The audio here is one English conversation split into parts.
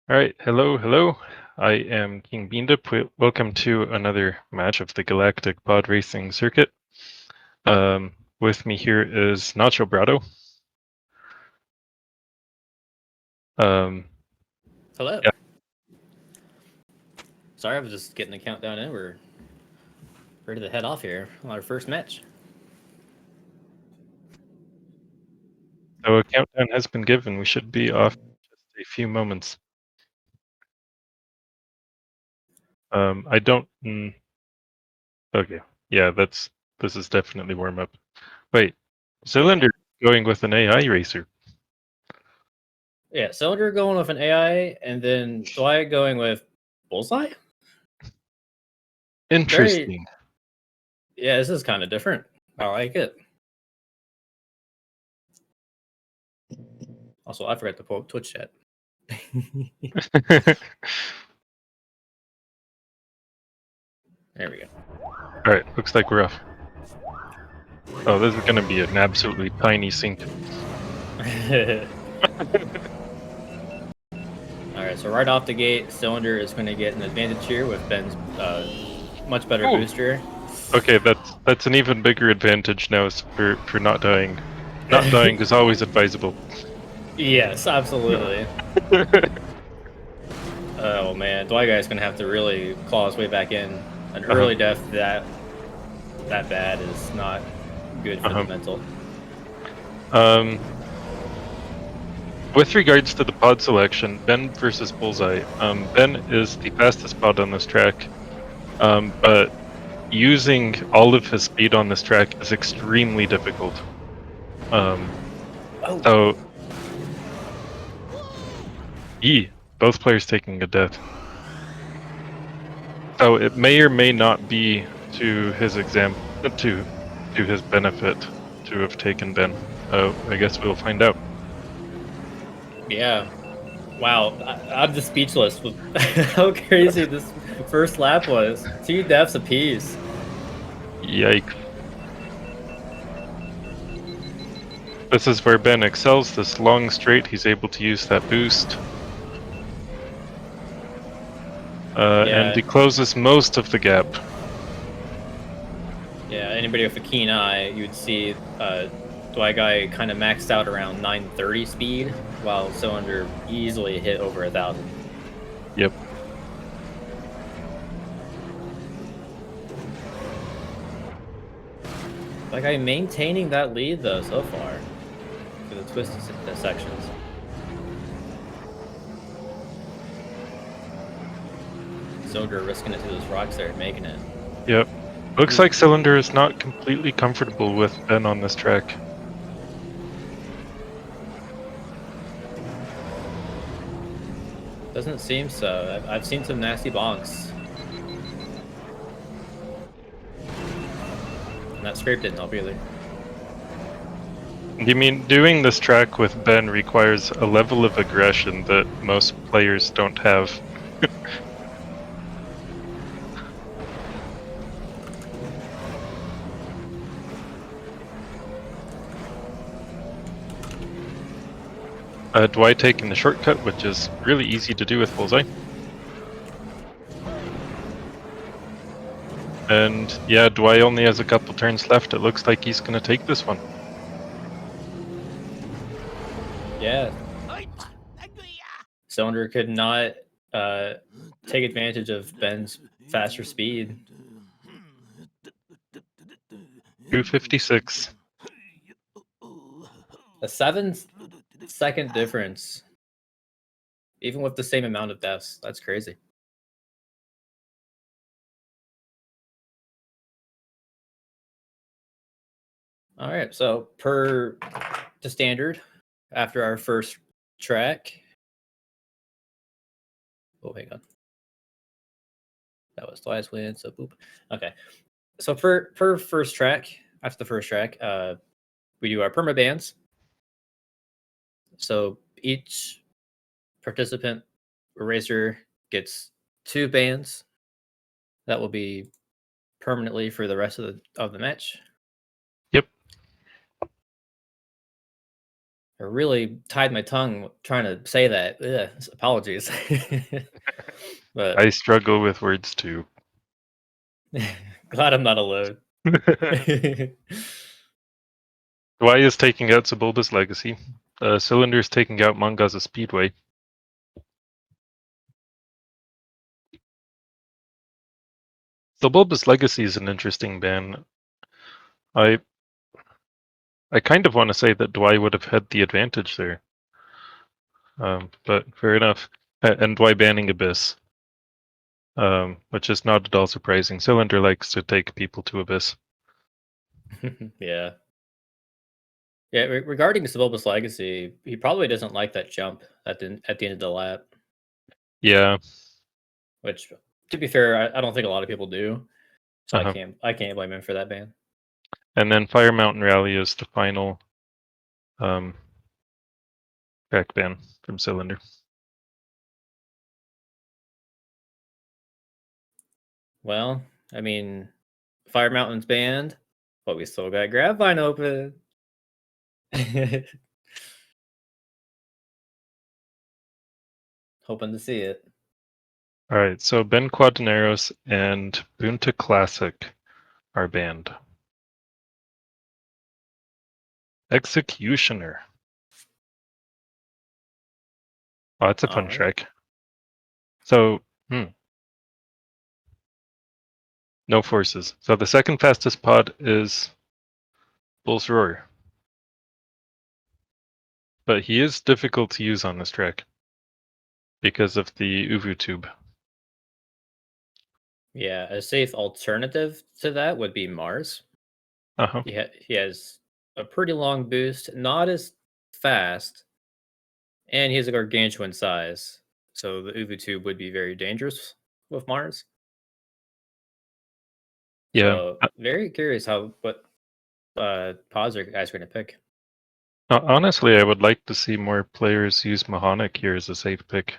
All right, hello. I am King Beandup. Welcome to another match of the Galactic Pod Racing Circuit. With me here is Nacho Brado. Hello. Yeah, Sorry, I was just getting the countdown in. We're ready to head off here on our first match. so a countdown has been given. We should be off in just a few moments. I don't. Okay, yeah, this is definitely warm up. Wait, Cylinder going with an AI racer. Yeah, Cylinder going with an AI, and then Dwight going with Bullseye. Very, Interesting. yeah, this is kind of different. I like it. Also, I forgot to pull up Twitch chat. There we go. All right, looks like we're off. Oh, this is going to be an absolutely tiny sink. All right, so right off the gate, Cylinder is going to get an advantage here with Ben's much better Ooh. booster. Okay, that's an even bigger advantage now for not dying. Not dying is always advisable. Yes, absolutely. Oh man, Dwight guy's gonna have to really claw his way back in. An early death that bad is not good for the mental. With regards to the pod selection, Ben versus Bullseye, Ben is the fastest pod on this track, but using all of his speed on this track is extremely difficult. So, both players taking a death. So it may or may not be to his to his benefit to have taken Ben. I guess we'll find out. Yeah. Wow, I'm just speechless with how crazy this first lap was. 2 deaths apiece. Yikes. This is where Ben excels. This long straight, he's able to use that boost. And he closes most of the gap. Yeah, anybody with a keen eye, you'd see Dwight guy kind of maxed out around 930 speed, while Cylinder easily hit over 1,000. Yep. Like I'm maintaining that lead though so far for the twisted sections. Cylinder risking it to those rocks there, making it. Yep. Looks like Cylinder is not completely comfortable with Ben on this track. Doesn't seem so. I've seen some nasty bonks. And that scrape didn't help either. You mean doing this track with Ben requires a level of aggression that most players don't have. Dwight taking the shortcut, which is really easy to do with Bullseye. And yeah, Dwight only has a couple turns left. It looks like he's going to take this one. Yeah. Cylinder could not take advantage of Ben's faster speed. 256. A 7-second difference. Even with the same amount of deaths. That's crazy. All right, so per the standard, after our first track. Oh, hang on. That was twice win, so boop. Okay. So per first track, after the first track, we do our perma bands. So each participant racer gets 2 bands. That will be permanently for the rest of the match. Yep. I really tied my tongue trying to say that. Ugh, apologies. But I struggle with words too. glad I'm not alone. Dwy is taking out Sebulba's Legacy. Cylinder is taking out Manga's Speedway. Sebulba's Legacy is an interesting ban. I kind of want to say that Dwy would have had the advantage there. But fair enough. And Dwy banning Abyss. Which is not at all surprising. Cylinder likes to take people to Abyss. Yeah. Yeah, regarding Sebulba's Legacy, he probably doesn't like that jump at the end of the lap, Yeah. which, to be fair, I don't think a lot of people do. So Uh-huh. I can't blame him for that ban. And then Fire Mountain Rally is the final back ban from Cylinder. Well, I mean, Fire Mountain's banned, but we still got Grapevine open. Hoping to see it. All right, so Ben Quadraneros and Boonta Classic are banned. Executioner. Oh, that's a fun track. So, no forces. So the second fastest pod is Bull's Roar. But he is difficult to use on this track because of the Uvu tube. Yeah, a safe alternative to that would be Mars. Uh-huh. He has a pretty long boost, not as fast, and he has a gargantuan size. So the Uvu tube would be very dangerous with Mars. Yeah. So very curious what pods you guys are going to pick. Honestly, I would like to see more players use Mahonic here as a safe pick.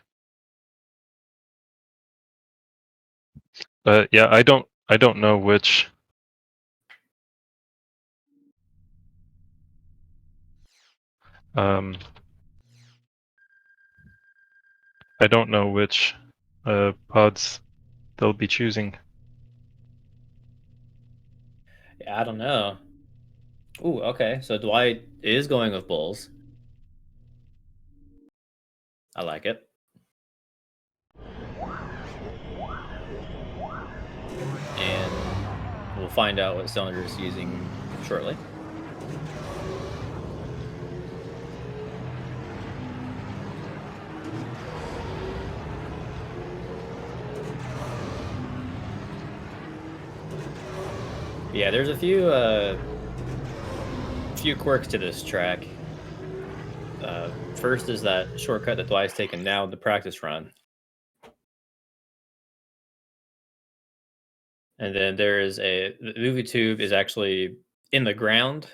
But yeah, I don't know which I don't know which pods they'll be choosing. Yeah, I don't know. Ooh, okay. So Dwight is going with Bulls. I like it. And we'll find out what Cylinder is using shortly. Yeah, there's a few quirks to this track. First is that shortcut that Dwight's taken now, the practice run. And then there is the movie tube is actually in the ground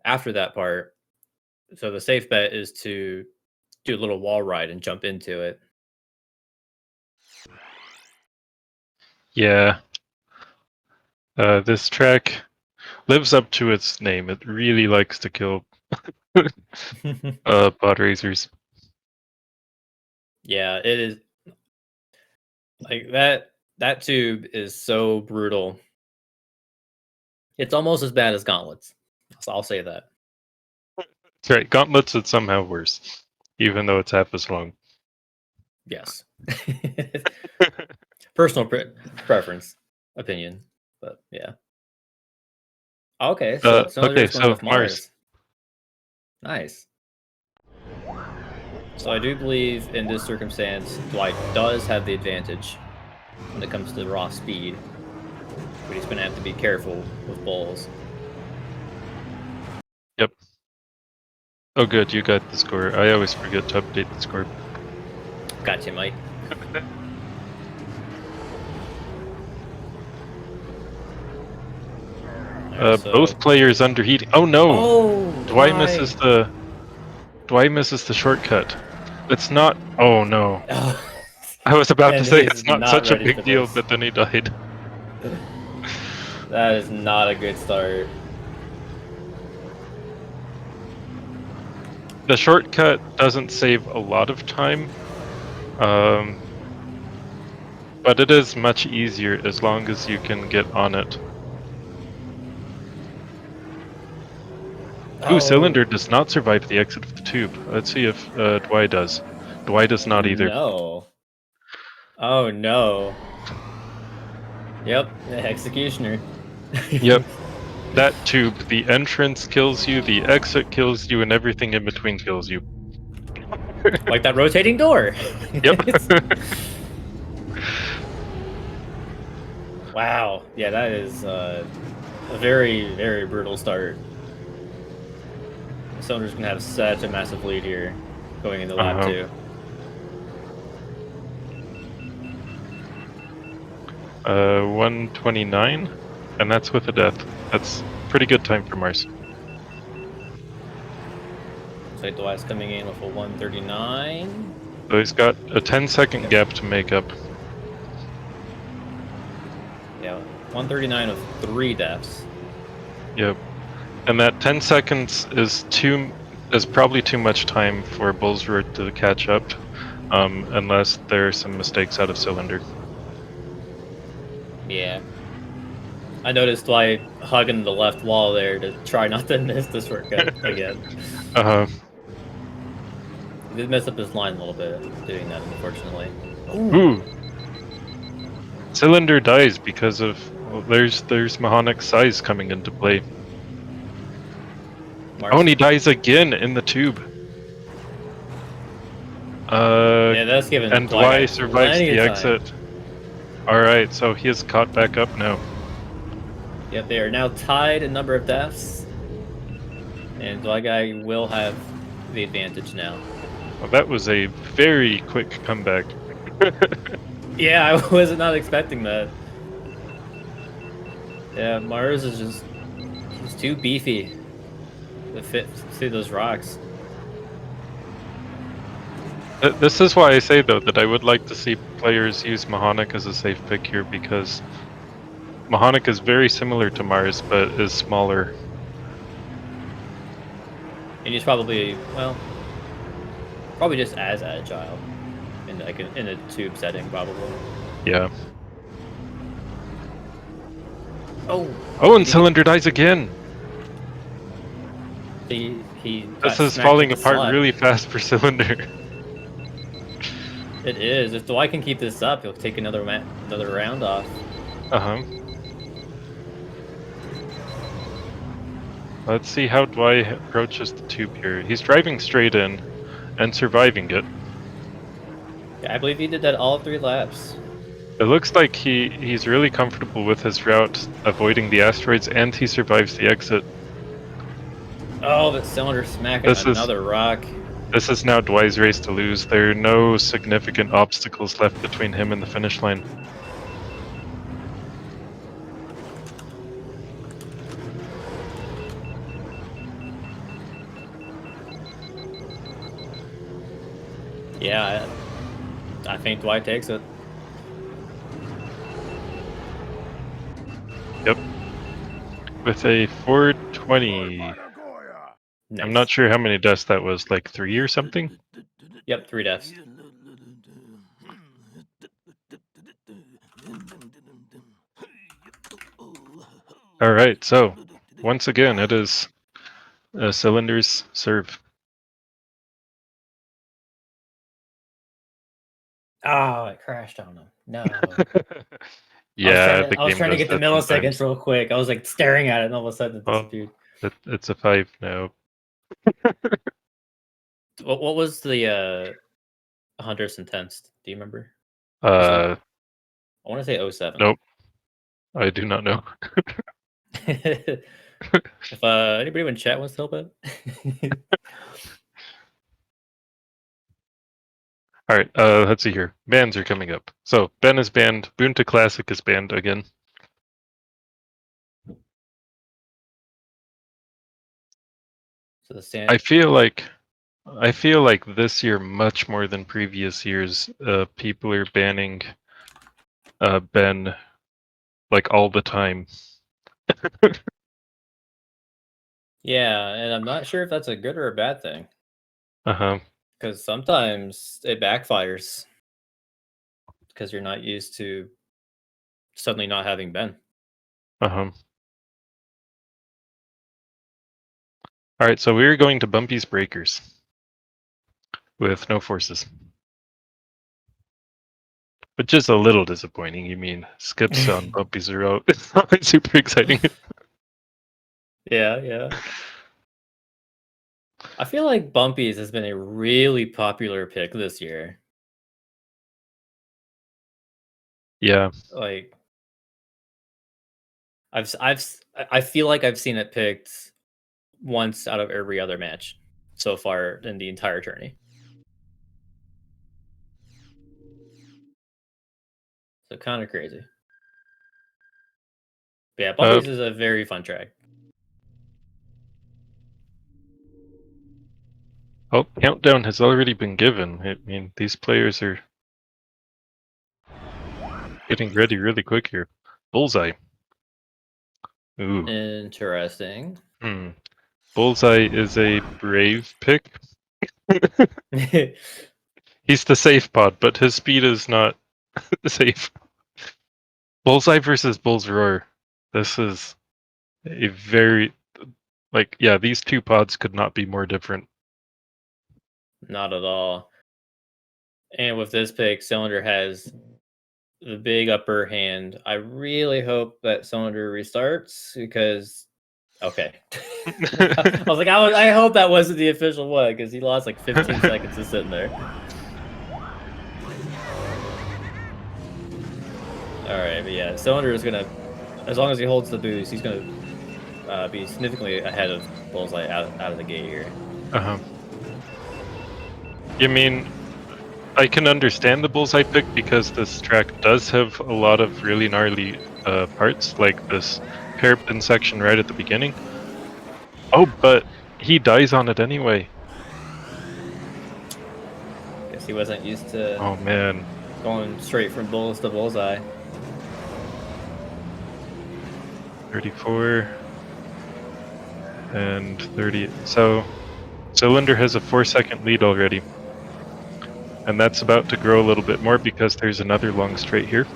after that part. So the safe bet is to do a little wall ride and jump into it. Yeah. This track lives up to its name. It really likes to kill pod racers. Yeah, it is like that tube is so brutal. It's almost as bad as gauntlets. So I'll say that. That's right. Gauntlets is somehow worse, even though it's half as long. Yes. Personal preference, opinion, but yeah. Okay, so Cylinder's going with Mars. Nice. So I do believe in this circumstance, Dwight does have the advantage when it comes to raw speed, but he's going to have to be careful with Bulls. Yep. Oh, good. You got the score. I always forget to update the score. Gotcha, Mike. Both players underheating. Oh no! Oh, Dwight misses the shortcut. It's not. Oh no! I was about to say it's not such a big deal, but then he died. That is not a good start. The shortcut doesn't save a lot of time, um, but it is much easier as long as you can get on it. Ooh, Cylinder Oh does not survive the exit of the tube. Let's see if Dwight does. Dwight does not either. no! Oh no! Yep, the executioner. Yep, that tube, the entrance kills you, the exit kills you, and everything in between kills you. Like that rotating door. Yep. Wow. Yeah, that is a very, very brutal start. Cylinder's gonna have such a massive lead here going into lap Uh-huh. 2. 129, and that's with a death. That's pretty good time for Mars. So Dwight's coming in with a 139. So he's got a 10-second gap to make up. Yeah, 139 of 3 deaths. Yep. And that 10 seconds is probably too much time for Bullsroar to catch up, unless there are some mistakes out of Cylinder. Yeah. I noticed Dwight hugging the left wall there to try not to miss the shortcut again. Uh-huh. He did mess up his line a little bit doing that, unfortunately. Ooh! Cylinder dies because of, well, there's Mahonic's size coming into play. Mars. Oh, and he dies again in the tube. Yeah, that's given And Dwight survives the exit. Alright, so he is caught back up now. Yep, they are now tied in number of deaths. And Dwight Guy will have the advantage now. Well, that was a very quick comeback. Yeah, I was not expecting that. Yeah, Mars is just... he's too beefy to fit through those rocks. This is why I say, though, that I would like to see players use Mahonic as a safe pick here, because Mahonic is very similar to Mars, but is smaller. And he's probably, well, probably just as agile in like in a tube setting, probably. Yeah. Oh, Oh, and Cylinder dies again! he This got is smacked falling in the apart slot. really fast for Cylinder. It is. If Dwight can keep this up, he'll take another round off. Uh-huh. Let's see how Dwight approaches the tube here. He's driving straight in and surviving it. Yeah, I believe he did that all 3 laps. It looks like he's really comfortable with his route, avoiding the asteroids, and he survives the exit. Oh, but Cylinder smacking another rock. This is now Dwight's race to lose. There are no significant obstacles left between him and the finish line. Yeah, I think Dwight takes it. Yep. With a 420. Nice. I'm not sure how many deaths that was, like 3 or something? Yep, 3 deaths. Alright, so, once again, it is Cylinder's serve. Oh, it crashed on him. No. Yeah, I was trying to get the milliseconds sometimes. real quick. I was like staring at it, and all of a sudden it Oh, disappeared. it's a 5 now. What was the 110th? Do you remember? I want to say 07. Nope. I do not know. If anybody in chat wants to help out. Alright, let's see here. Bans are coming up. So, Ben is banned. Boonta Classic is banned again. So the stand. I feel like this year, much more than previous years, people are banning Ben like all the time. Yeah, and I'm not sure if that's a good or a bad thing. Uh-huh. Because sometimes it backfires because you're not used to suddenly not having Ben. Uh-huh. Alright, so we're going to Bumpy's Breakers. With no forces. Which is a little disappointing. You mean skips on Bumpy's are out. It's not super exciting. Yeah, yeah. I feel like Bumpy's has been a really popular pick this year. Yeah. Like, I feel like I've seen it picked once out of every other match so far in the entire tourney. So kind of crazy. But yeah, Uh, Bumpy's is a very fun track. oh, countdown has already been given. I mean, these players are getting ready really quick here. Bullseye. Ooh. Interesting. Hmm. Bullseye is a brave pick. He's the safe pod, but his speed is not safe. Bullseye versus Bull's Roar. This is a very like yeah, these two pods could not be more different. Not at all. And with this pick, Cylinder has the big upper hand. I really hope that Cylinder restarts because okay. I was like, I hope that wasn't the official one because he lost like 15 seconds just sitting there. All right, but yeah, Cylinder is gonna, as long as he holds the boost, he's gonna be significantly ahead of Bullseye out of the gate here. Uh-huh. You mean I can understand the Bullseye pick because this track does have a lot of really gnarly parts, like this hairpin section right at the beginning. Oh, but he dies on it anyway. Guess he wasn't used to Oh man. going straight from Bulls to Bullseye. 34 and 30. So Cylinder has a 4-second lead already. And that's about to grow a little bit more because there's another long straight here.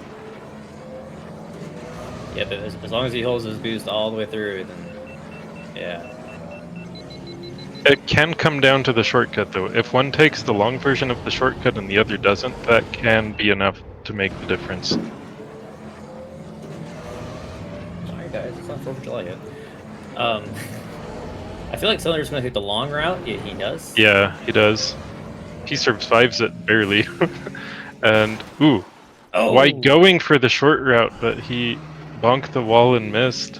Yeah, but as long as he holds his boost all the way through, then yeah. It can come down to the shortcut though. If one takes the long version of the shortcut and the other doesn't, that can be enough to make the difference. Sorry guys, it's not 4th of July yet. I feel like Cylinder's gonna take the long route. Yeah, he does. Yeah, he does. He survives it barely. And, ooh. Oh! Why going for the short route, but he bonked the wall and missed.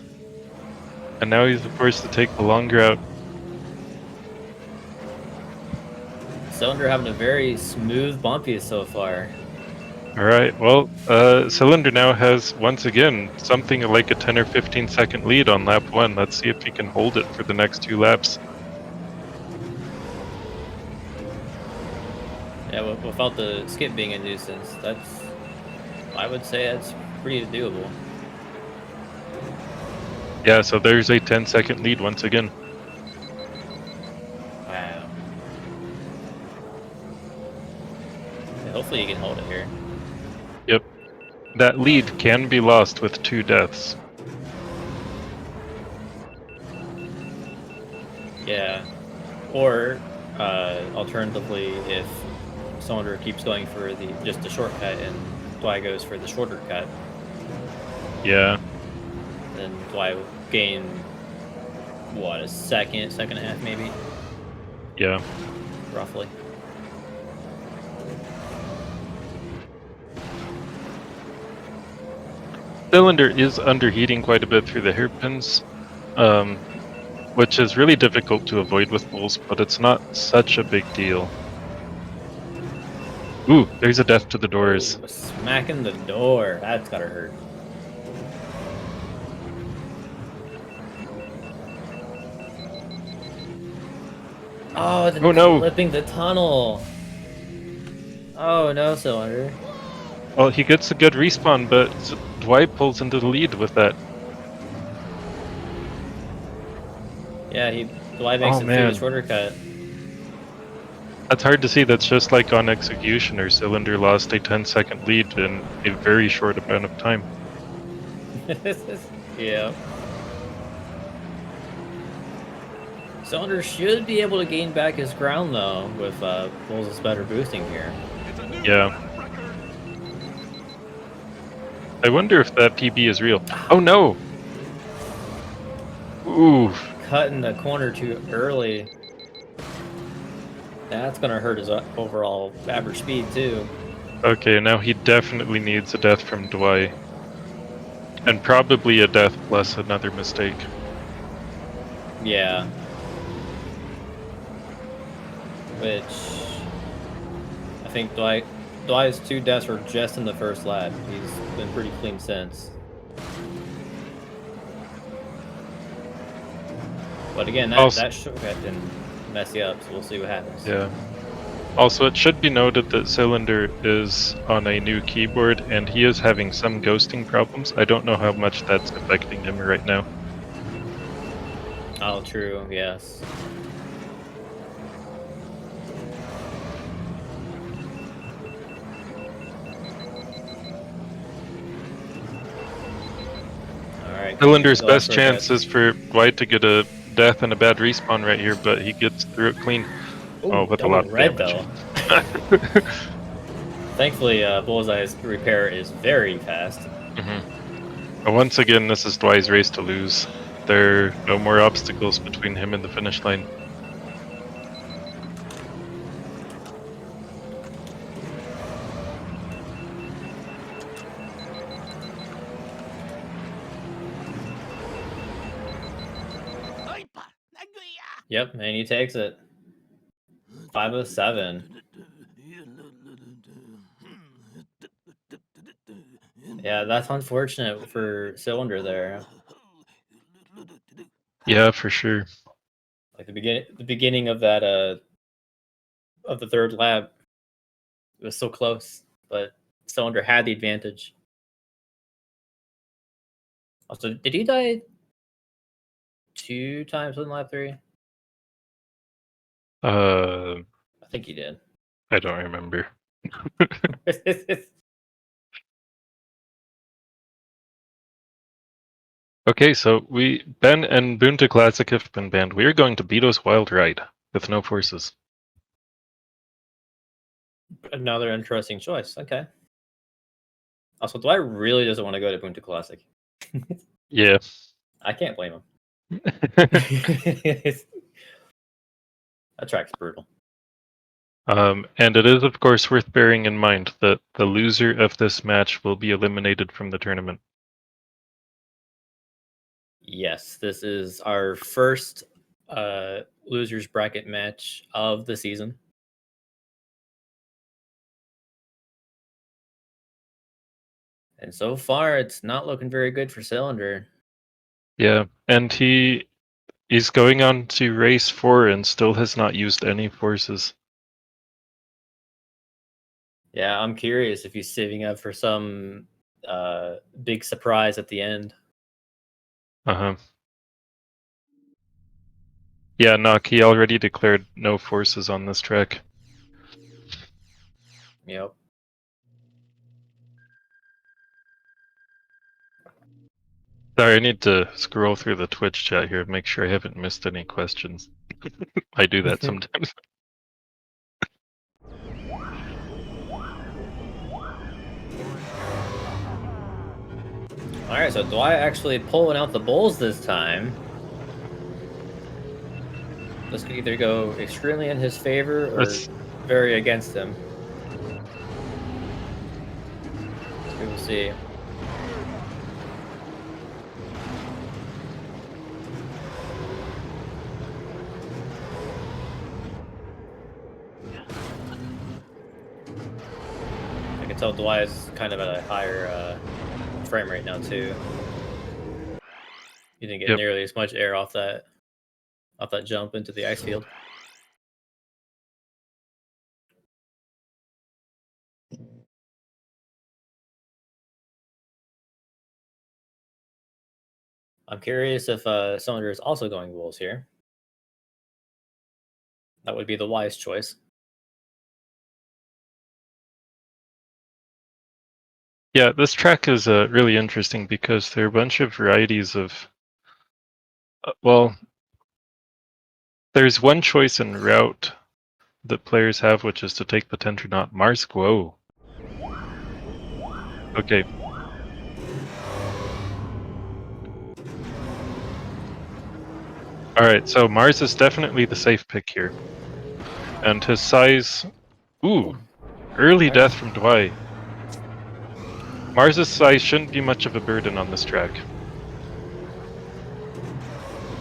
And now he's forced to take the long route. Cylinder having a very smooth bumpy so far. Alright, well, Cylinder now has, once again, something like a 10 or 15 second lead on lap 1. Let's see if he can hold it for the next 2 laps. Yeah, without the skip being a nuisance, I would say that's pretty doable. Yeah, so there's a 10-second lead once again. Wow. Yeah, hopefully you can hold it here. Yep. That lead can be lost with 2 deaths. Yeah. Or, alternatively, if Cylinder keeps going for just the shortcut and Dwy goes for the shorter cut, Yeah. then Dwy will gain, what, a second and a half maybe? Yeah. Roughly. Cylinder is underheating quite a bit through the hairpins, which is really difficult to avoid with bulls, but it's not such a big deal. Ooh, there's a death to the doors. Ooh, smacking the door. That's gotta hurt. Oh, Oh no! clipping the tunnel. Oh no, Cylinder. Well, he gets a good respawn, but Dwight pulls into the lead with that. Yeah, Dwy makes Oh, it through man. the shorter cut. That's hard to see. That's just like on Executioner, Cylinder lost a 10-second lead in a very short amount of time. Yeah. Cylinder should be able to gain back his ground though with Bulls' better boosting here. Yeah. I wonder if that PB is real. Oh no! Ooh. Cutting the corner too early. That's gonna hurt his overall average speed too. Okay, now he definitely needs a death from Dwight. And probably a death plus another mistake. Yeah. Which I think Dwight's 2 deaths were just in the first lap. He's been pretty clean since. But again, Also, that shortcut can mess you up, so we'll see what happens. yeah. Also, it should be noted that Cylinder is on a new keyboard and he is having some ghosting problems. I don't know how much that's affecting him right now. Oh, true. Yes. All right. Cylinder's best chance is for Dwight to get a death and a bad respawn right here, but he gets through it clean. Ooh, Oh, with a lot of red damage. though. Thankfully, Bullseye's repair is very fast. But once again, this is Dwight's race to lose. There are no more obstacles between him and the finish line. Yep, and he takes it. 507. Yeah, that's unfortunate for Cylinder there. Yeah, for sure. Like the beginning of that of the third lap, it was so close, but Cylinder had the advantage. Also, did he die 2 times in lap 3? Uh, I think he did. I don't remember. Okay, so Ben and Boonta Classic have been banned. We are going to Beto's Wild Ride with no forces. Another interesting choice. Okay. Also, Dwight really doesn't want to go to Bunta Classic. Yeah. I can't blame him. That track's brutal. And it is, of course, worth bearing in mind that the loser of this match will be eliminated from the tournament. Yes, this is our first losers bracket match of the season. And so far, it's not looking very good for Cylinder. Yeah, and he's going on to race 4 and still has not used any forces. Yeah, I'm curious if he's saving up for some big surprise at the end. Uh-huh. Yeah, Nock, he already declared no forces on this track. Yep. Sorry, I need to scroll through the Twitch chat here and make sure I haven't missed any questions. I do that sometimes. All right, so Dwight actually pulling out the bulls this time. This could either go extremely in his favor or very against him. We will see. I can tell Dwight is kind of at a higher frame rate now too. He didn't get nearly as much air off that jump into the ice field. I'm curious if Cylinder is also going Wolves here. That would be the wise choice. Yeah, this track is really interesting because there are a bunch of varieties of. Well, there's one choice in route that players have, which is to take the tent or not. Mars, whoa. Okay. All right, so Mars is definitely the safe pick here, and his size. Ooh, early death from Dwight. Mars's size shouldn't be much of a burden on this track.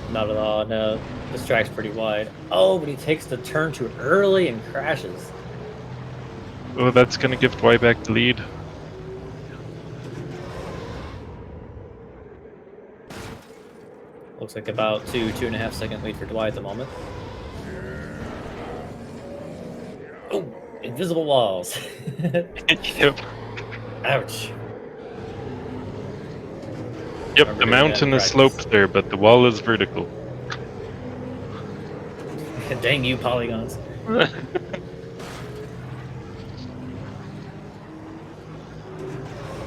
Not at all. No, this track's pretty wide. Oh, but he takes the turn too early and crashes. Oh, that's gonna give Dwight back the lead. Looks like about 2.5 second lead for Dwight at the moment. Oh, invisible walls. Yep. Ouch. Yep, Remember the doing that in mountain is practice. sloped there, but the wall is vertical. Dang you, polygons.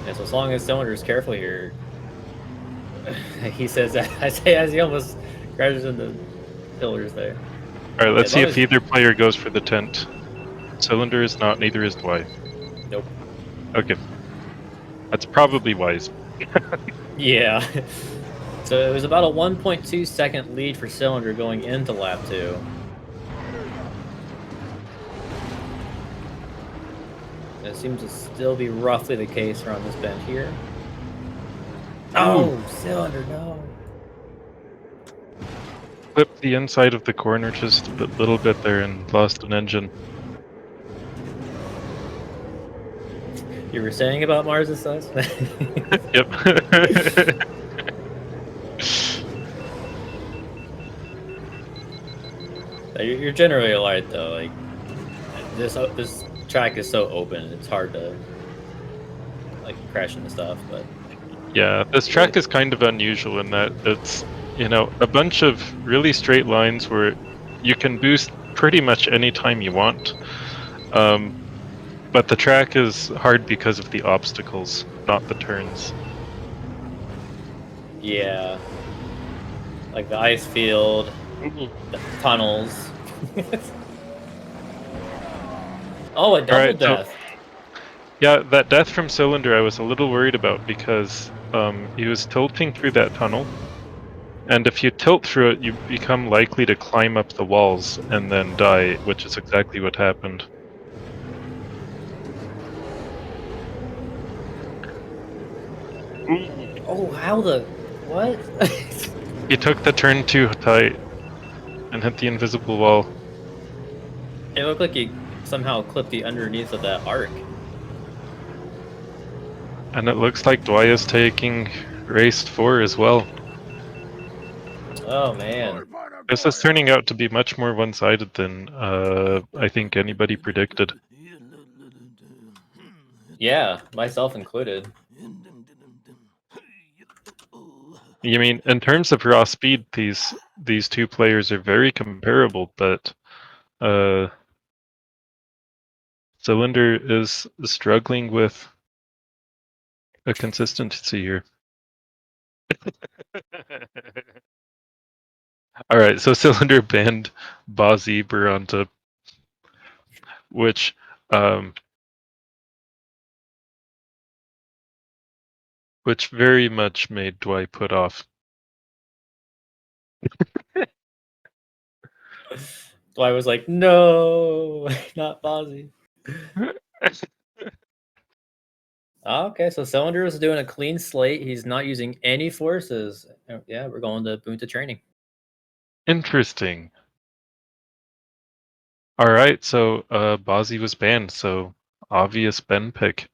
Yeah, so as long as Cylinder is careful here, he says that. I say as he almost crashes into pillars there. Alright, let's As see long if as either player goes for the tent. Cylinder is not, neither is Dwight. nope. Okay. That's probably wise. Yeah. So it was about a 1.2 second lead for Cylinder going into lap 2. It seems to still be roughly the case around this bend here. Oh, Cylinder, no. Clipped the inside of the corner just a little bit there and lost an engine. You were saying about Mars' size? Yep. You're generally alright though. Like this track is so open, it's hard to like crash into stuff. But Yeah, this track is kind of unusual in that it's, a bunch of really straight lines where you can boost pretty much any time you want. But the track is hard because of the obstacles, not the turns. yeah, like the ice field, the tunnels. Oh, a All double right, so death. yeah, that death from Cylinder I was a little worried about because he was tilting through that tunnel, and if you tilt through it, you become likely to climb up the walls and then die, which is exactly what happened. Oh, how the what? He took the turn too tight and hit the invisible wall. It looked like he somehow clipped the underneath of that arc. And it looks like Dwight is taking race 4 as well. Oh man. This is turning out to be much more one-sided than I think anybody predicted. Yeah, myself included. You mean, in terms of raw speed, these two players are very comparable, but uh, Cylinder is struggling with a consistency here. All right, so Cylinder banned Bozzy Baranta, which very much made Dwight put off. So I was like, no, not Fozzie. Okay, so Cylinder is doing a clean slate. He's not using any forces. Yeah, we're going to Bunta training. Interesting. All right, so Bozzy was banned, so obvious Ben pick.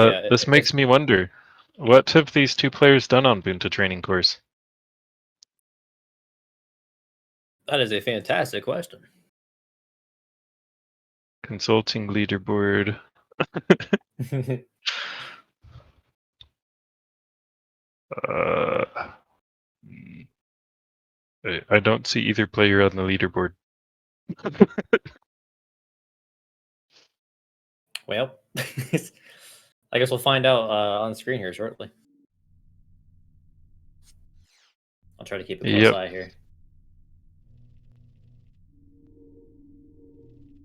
Yeah, This makes me wonder, what have these two players done on Bunta training course? that is a fantastic question. Consulting leaderboard. Uh, I don't see either player on the leaderboard. Well, I guess we'll find out on screen here shortly. I'll try to keep a close Yep. eye here.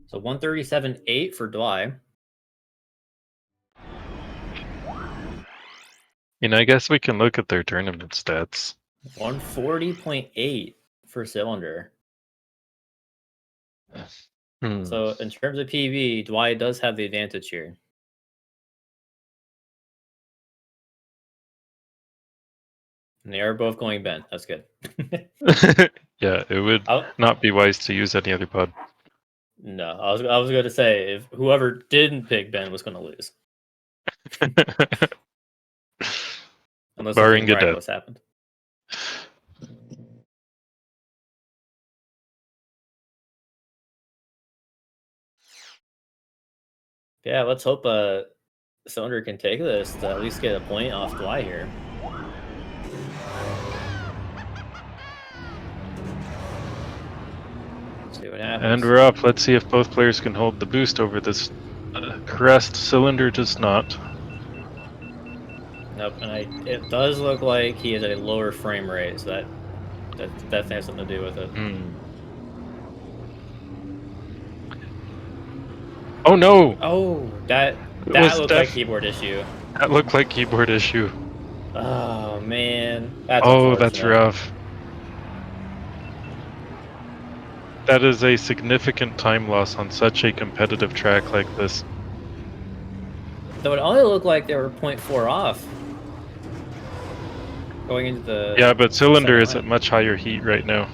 So 137.8 for Dwy. I guess we can look at their tournament stats. 140.8 for Cylinder. So in terms of PV, Dwy does have the advantage here. And they are both going Ben. That's good. Yeah, it would not be wise to use any other pod. No, I was going to say if whoever didn't pick Ben was going to lose, unless Barring something a death. miraculous happened. Yeah, let's hope Cylinder can take this to at least get a point off Dwy here. See what happens. And we're up. Let's see if both players can hold the boost over this crest. Cylinder does not. Nope, and it does look like he has a lower frame rate, so that definitely has something to do with it. Oh no! Oh, that looked like keyboard issue. That looked like keyboard issue. Oh man, that's that's rough. That is a significant time loss on such a competitive track like this. Though it only looked like they were 0.4 off going into the. Yeah, but Cylinder is at much higher heat right now.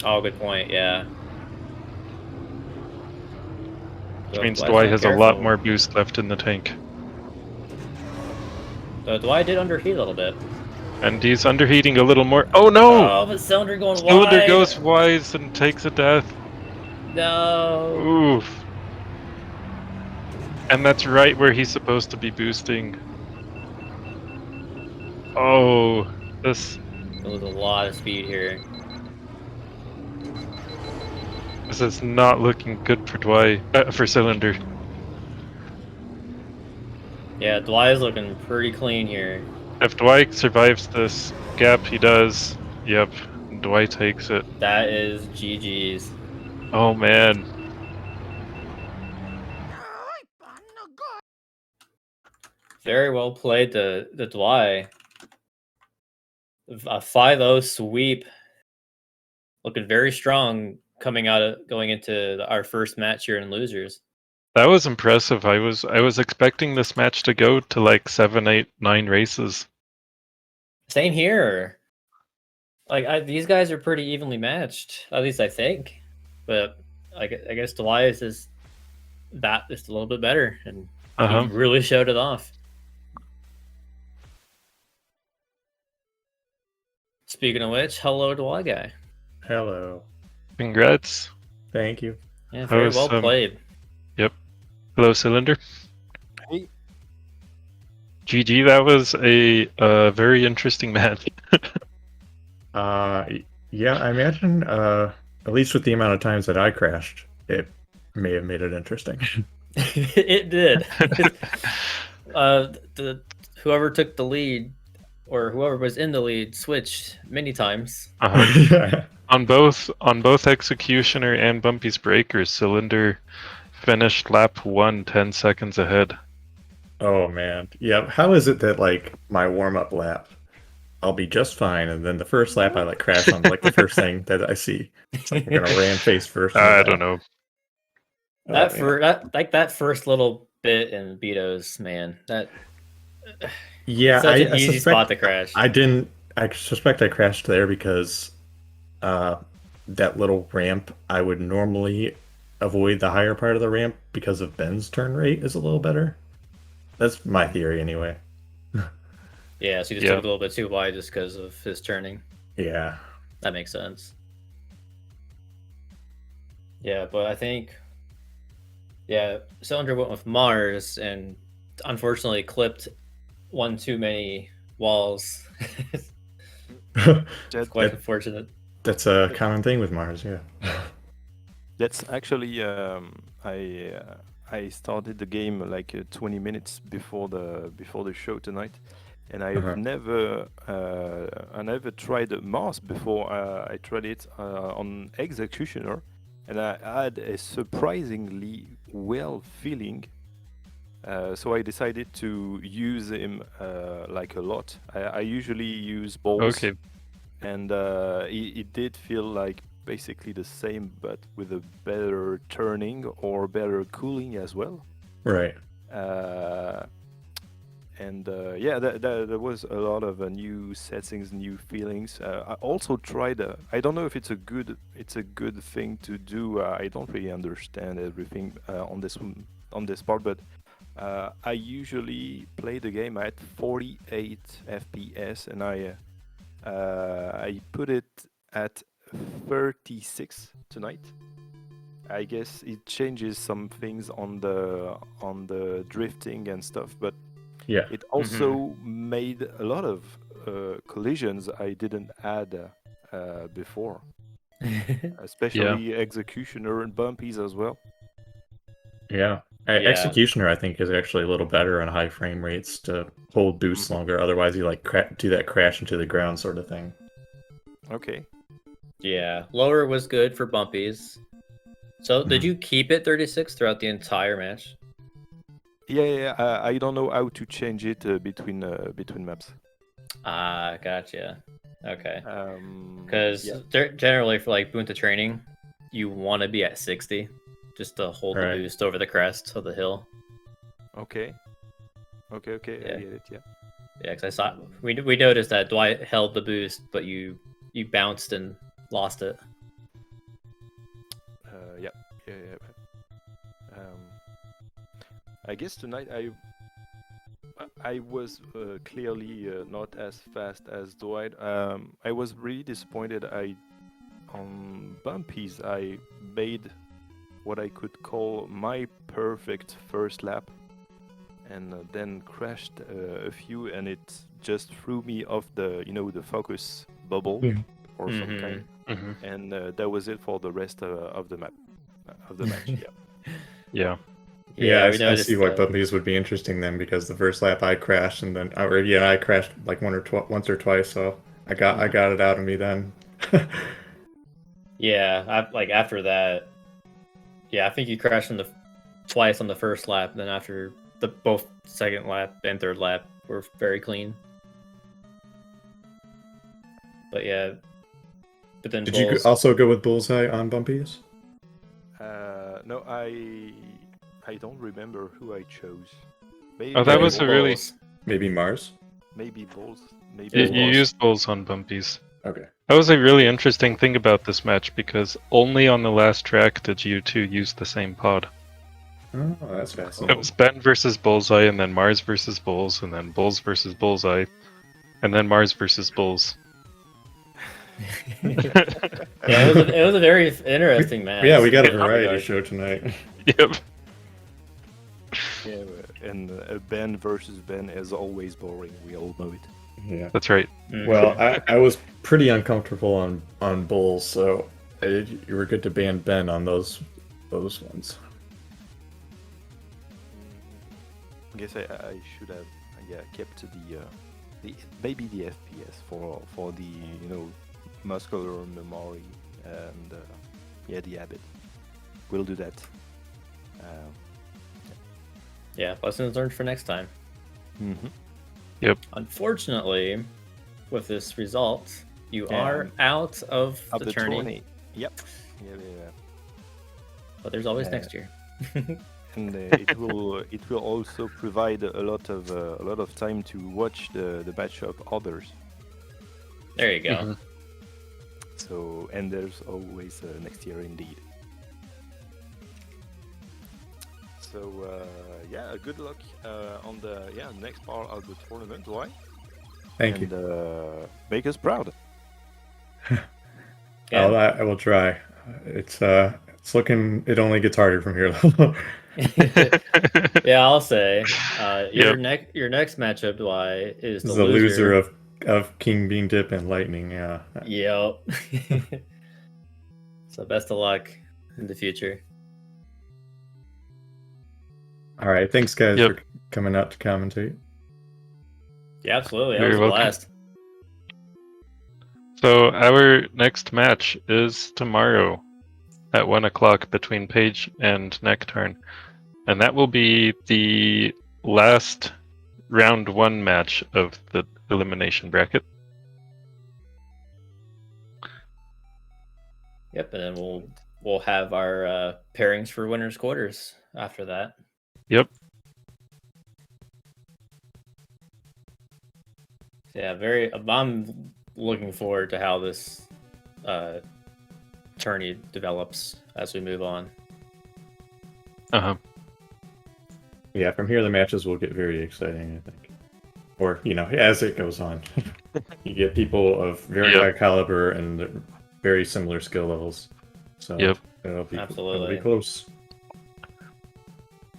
Oh, good point. Yeah. Which means Dwy has a lot more boost left in the tank. So Dwy did underheat a little bit. And he's underheating a little more. Oh no! Oh, but Cylinder going wide. Cylinder goes wise and takes a death. No. Oof. And that's right where he's supposed to be boosting. Oh, this. There was a lot of speed here. This is not looking good for Dwy, for Cylinder. Yeah, Dwy is looking pretty clean here. If Dwy survives this gap, he does. Yep, Dwy takes it. That is GG's. Oh man. Very well played the Dwy. A 5-0 sweep. Looking very strong going into our first match here in losers. That was impressive. I was expecting this match to go to like 7, 8, 9 races. Same here. Like these guys are pretty evenly matched, at least I think. But I guess Dwy is just a little bit better, and he really showed it off. Speaking of which, hello Dwy guy. Hello. Congrats. Thank you. Yeah, very well played. Yep. Hello, Cylinder. Hey. GG, that was a very interesting match. Yeah, I imagine, at least with the amount of times that I crashed, it may have made it interesting. It did. Whoever took the lead, or whoever was in the lead, switched many times. On both Executioner and Bumpy's Breakers, Cylinder finished lap 1 10 seconds ahead. Oh man. Yeah, how is it that like my warm-up lap I'll be just fine, and then the first lap I like crash on like the first thing that I see. It's like I'm gonna ram face first. I don't know. That first little bit in Betos, man. Yeah, such an easy spot to crash. I suspect I crashed there because that little ramp, I would normally avoid the higher part of the ramp because of Ben's turn rate is a little better. That's my theory anyway. Yeah, so he just took a little bit too wide just because of his turning. Yeah. That makes sense. Yeah, but I think Cylinder went with Mars and unfortunately clipped one too many walls. That's quite unfortunate. That's a common thing with Mars, yeah. That's actually I I started the game like 20 minutes before the show tonight, and I've I never tried Mars before. I tried it on Executioner, and I had a surprisingly well feeling. So I decided to use him like a lot. I usually use balls, Okay. and it did feel like basically the same, but with a better turning or better cooling as well. Right. And yeah, there was a lot of new settings, new feelings. I also tried. I don't know if it's a good thing to do. I don't really understand everything on this part, but I usually play the game at 48 FPS, and I put it at 36 tonight. I guess it changes some things on the drifting and stuff, but Yeah. it also made a lot of collisions I didn't add before, especially Executioner and Bumpies as well. Yeah. Yeah. Executioner, I think, is actually a little better on high frame rates to hold boosts longer. Otherwise, you like do that crash into the ground sort of thing. Okay. Yeah, lower was good for bumpies. So did you keep it 36 throughout the entire match? Yeah. I don't know how to change it between maps. Ah, gotcha. Okay. Because Because generally for like boon to training, you want to be at 60 just to hold the Right. boost over the crest of the hill. Okay. Yeah. I get it. Yeah. Yeah, because I saw we noticed that Dwight held the boost, but you bounced and lost it. Yeah. I guess tonight I was clearly not as fast as Dwight. I was really disappointed. On Bumpies I made what I could call my perfect first lap, and then crashed a few, and it just threw me off the focus bubble or some kind, and that was it for the rest of the map of the match. Yeah. Yeah, we I noticed see why that. Bumpies would be interesting then, because the first lap I crashed, and then I crashed like once or twice, so I got it out of me then. Yeah, like after that, yeah, I think you crashed twice on the first lap. Then after both second lap and third lap were very clean. But yeah, but then Did you also go with Bullseye on Bumpies? No, I don't remember who I chose. Maybe Oh, that was a really... Maybe Mars? Maybe Bulls. You used Bulls on Bumpies. Okay. That was a really interesting thing about this match, because only on the last track did you two use the same pod. Oh, that's fascinating. It was Ben versus Bullseye, and then Mars versus Bulls, and then Bulls versus Bullseye, and then Mars versus Bulls. Yeah, it was a very interesting match. Yeah, we got a variety show tonight. Yep. Yeah, and Ben versus Ben is always boring. We all know it. Yeah, that's right. Well, I was pretty uncomfortable on Bulls, so you were good to ban Ben on those ones. I guess I should have kept the maybe the FPS for the muscular memory and the habit. We'll do that. Yeah, lessons learned for next time. Yep. Unfortunately, with this result, you are out of the tourney. Yep. Yeah. But there's always next year. And it will also provide a lot of time to watch the match of others. There you go. So, and there's always next year indeed. So good luck on the next part of the tournament, Dwight. Thank you. And make us proud. I will try. It's looking. It only gets harder from here. Yeah, I'll say your next matchup, Dwight, is the loser of King Bean Dip and Lightning. Yeah. Yep. So best of luck in the future. All right, thanks guys Yep. for coming out to commentate. Yeah, absolutely. That You're was a welcome. blast. So our next match is tomorrow at 1 o'clock between Paige and Nectarn. And that will be the last round 1 match of the elimination bracket. Yep, and then we'll have our pairings for winners quarters after that. Yep. Yeah, I'm looking forward to how this tourney develops as we move on. Uh-huh. Yeah, from here the matches will get very exciting, I think. Or, as it goes on. You get people of very Yep. high caliber and very similar skill levels. So Yep. it'll be Absolutely. close.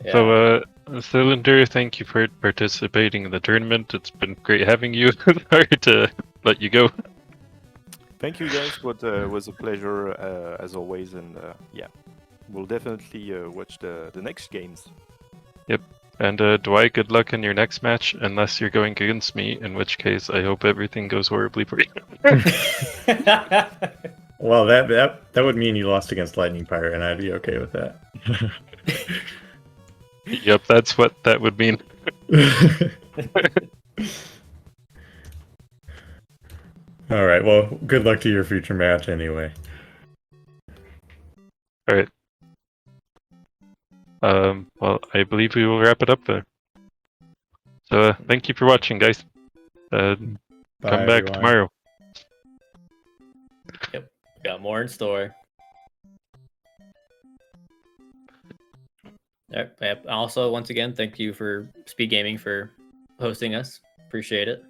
Yeah. So, Le6lindre, thank you for participating in the tournament. It's been great having you. Sorry to let you go. Thank you guys. What was a pleasure as always, and yeah, we'll definitely watch the next games. Yep. And Dwight, good luck in your next match, unless you're going against me, in which case I hope everything goes horribly for you. Well, that would mean you lost against Lightning Pirate, and I'd be okay with that. Yep, that's what that would mean. All right. Well, good luck to your future match anyway. All right. Well, I believe we will wrap it up there. So, thank you for watching, guys. Come Bye, back everyone. tomorrow. Yep, got more in store. Yep. Also, once again, thank you for SpeedGaming for hosting us. Appreciate it.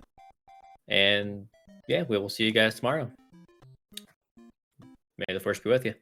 And yeah, we will see you guys tomorrow. May the force be with you.